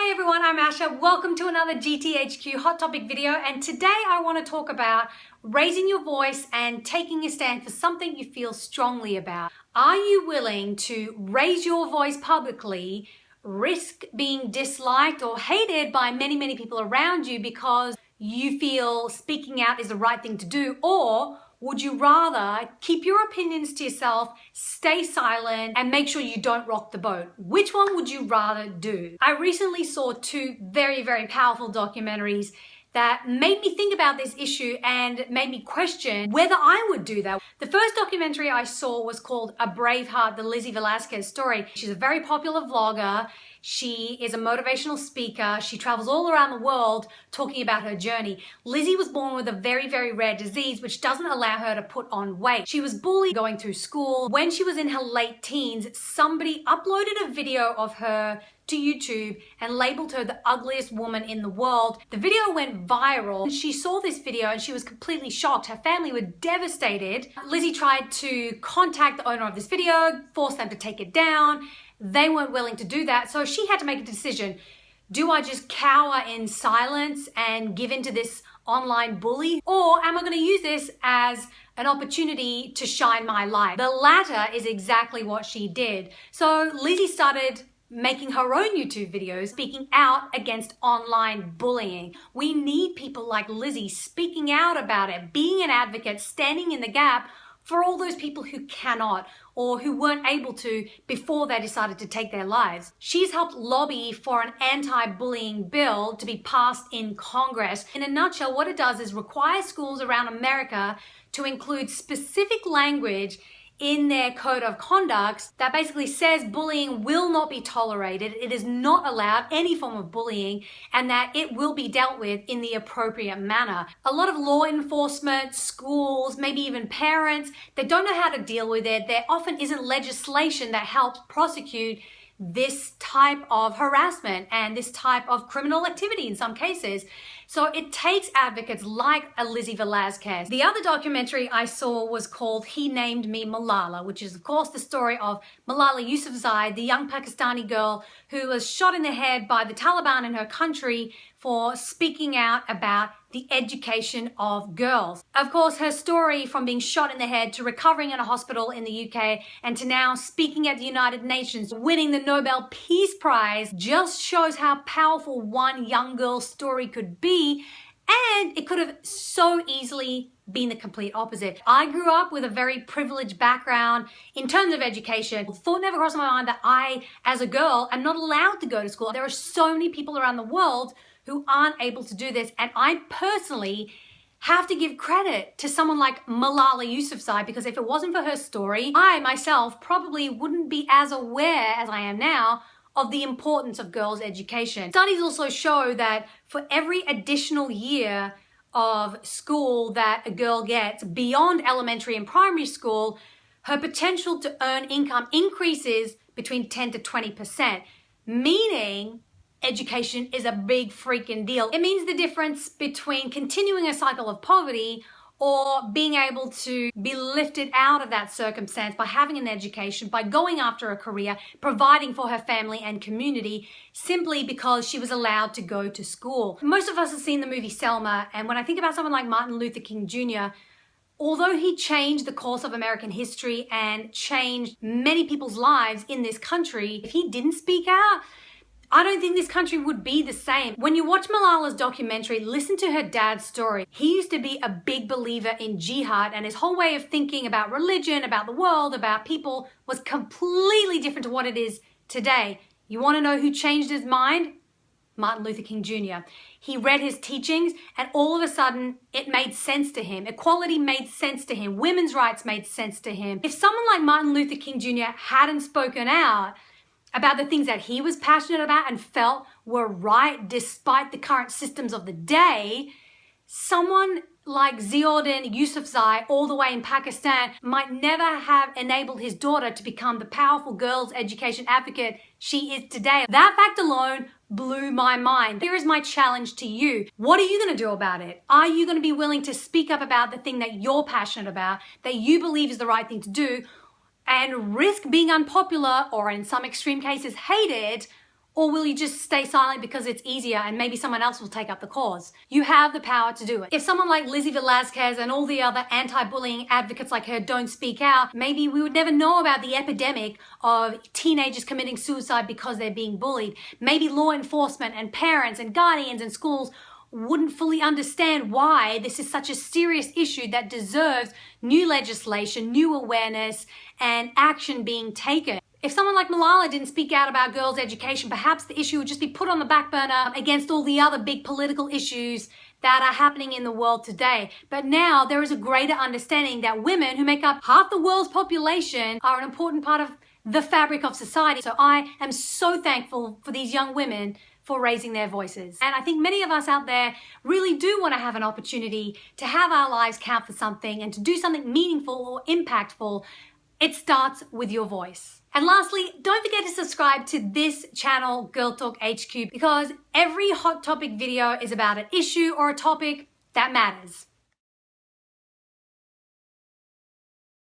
Hi everyone, I'm Asha. Welcome to another GTHQ Hot Topic video, and today I want to talk about raising your voice and taking a stand for something you feel strongly about. Are you willing to raise your voice publicly, risk being disliked or hated by many people around you because you feel speaking out is the right thing to do, or would you rather keep your opinions to yourself, stay silent, and make sure you don't rock the boat? Which one would you rather do? I recently saw two very powerful documentaries that made me think about this issue and made me question whether I would do that. The first documentary I saw was called A Brave Heart, the Lizzie Velasquez story. She's a very popular vlogger. She is a motivational speaker. She travels all around the world talking about her journey. Lizzie was born with a very rare disease which doesn't allow her to put on weight. She was bullied going through school. When she was in her late teens, somebody uploaded a video of her to YouTube and labeled her the ugliest woman in the world. The video went viral. She saw this video and she was completely shocked. Her family were devastated. Lizzie tried to contact the owner of this video, force them to take it down. They weren't willing to do that, so she had to make a decision. Do I just cower in silence and give in to this online bully? Or am I going to use this as an opportunity to shine my light? The latter is exactly what she did. So Lizzie started making her own YouTube videos, speaking out against online bullying. We need people like Lizzie speaking out about it, being an advocate, standing in the gap for all those people who cannot or who weren't able to before they decided to take their lives. She's helped lobby for an anti-bullying bill to be passed in Congress. In a nutshell, what it does is require schools around America to include specific language in their code of conduct that basically says bullying will not be tolerated, it is not allowed, any form of bullying, and that it will be dealt with in the appropriate manner. A lot of law enforcement, schools, maybe even parents, they don't know how to deal with it. There often isn't legislation that helps prosecute this type of harassment and this type of criminal activity in some cases. So it takes advocates like a Lizzie Velasquez. The other documentary I saw was called He Named Me Malala, which is of course the story of Malala Yousafzai, the young Pakistani girl who was shot in the head by the Taliban in her country for speaking out about the education of girls. Of course, her story from being shot in the head to recovering in a hospital in the UK and to now speaking at the United Nations, winning the Nobel Peace Prize, just shows how powerful one young girl's story could be, and it could have so easily been the complete opposite. I grew up with a very privileged background in terms of education. Thought never crossed my mind that I, as a girl, am not allowed to go to school. There are so many people around the world who aren't able to do this, and I personally have to give credit to someone like Malala Yousafzai, because if it wasn't for her story, I myself probably wouldn't be as aware as I am now of the importance of girls' education. Studies also show that for every additional year of school that a girl gets beyond elementary and primary school, her potential to earn income increases between 10 to 20%, meaning education is a big freaking deal. It means the difference between continuing a cycle of poverty or being able to be lifted out of that circumstance by having an education, by going after a career, providing for her family and community, simply because she was allowed to go to school. Most of us have seen the movie Selma, and when I think about someone like Martin Luther King Jr., although he changed the course of American history and changed many people's lives in this country, if he didn't speak out, I don't think this country would be the same. When you watch Malala's documentary, listen to her dad's story. He used to be a big believer in jihad, and his whole way of thinking about religion, about the world, about people was completely different to what it is today. You want to know who changed his mind? Martin Luther King Jr. He read his teachings and all of a sudden it made sense to him. Equality made sense to him. Women's rights made sense to him. If someone like Martin Luther King Jr. hadn't spoken out about the things that he was passionate about and felt were right despite the current systems of the day, someone like Yousafzai all the way in Pakistan might never have enabled his daughter to become the powerful girls' education advocate she is today. That fact alone blew my mind. Here is my challenge to you. What are you going to do about it? Are you going to be willing to speak up about the thing that you're passionate about, that you believe is the right thing to do, and risk being unpopular or in some extreme cases hated, Or will you just stay silent because it's easier and maybe someone else will take up the cause? You have the power to do it. If someone like Lizzie Velasquez and all the other anti-bullying advocates like her don't speak out, maybe we would never know about the epidemic of teenagers committing suicide because they're being bullied. Maybe law enforcement and parents and guardians and schools wouldn't fully understand why this is such a serious issue that deserves new legislation, new awareness, and action being taken. If someone like Malala didn't speak out about girls' education, perhaps the issue would just be put on the back burner against all the other big political issues that are happening in the world today. But now there is a greater understanding that women, who make up half the world's population, are an important part of the fabric of society. So I am so thankful for these young women for raising their voices. And I think many of us out there really do want to have an opportunity to have our lives count for something and to do something meaningful or impactful. It starts with your voice. And lastly, don't forget to subscribe to this channel, Girl Talk HQ, because every hot topic video is about an issue or a topic that matters.